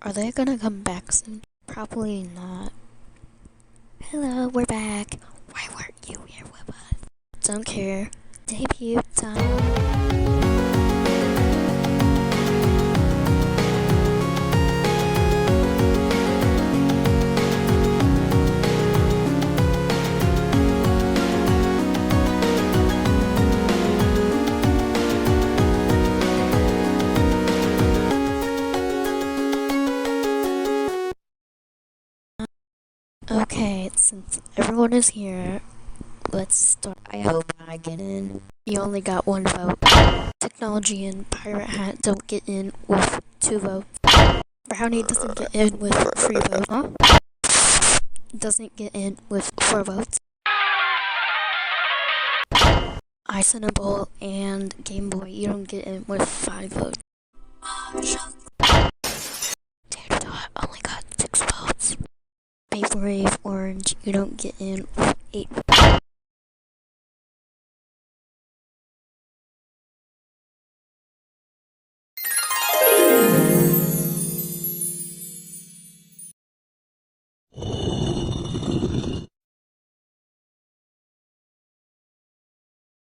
Are they gonna come back soon? Probably not. Hello, we're back. Why weren't you here with us? Don't care. Debut time. Okay, since everyone is here, let's start. I hope I get in. You only got one vote. Technology and Pirate Hat don't get in with 2 votes. Brownie doesn't get in with 3 votes. Huh? Doesn't get in with 4 votes. Icenable and Game Boy, you don't get in with 5 votes. Tater Tot only got 6 votes. Vaporwave Orange, you don't get in with 8 votes.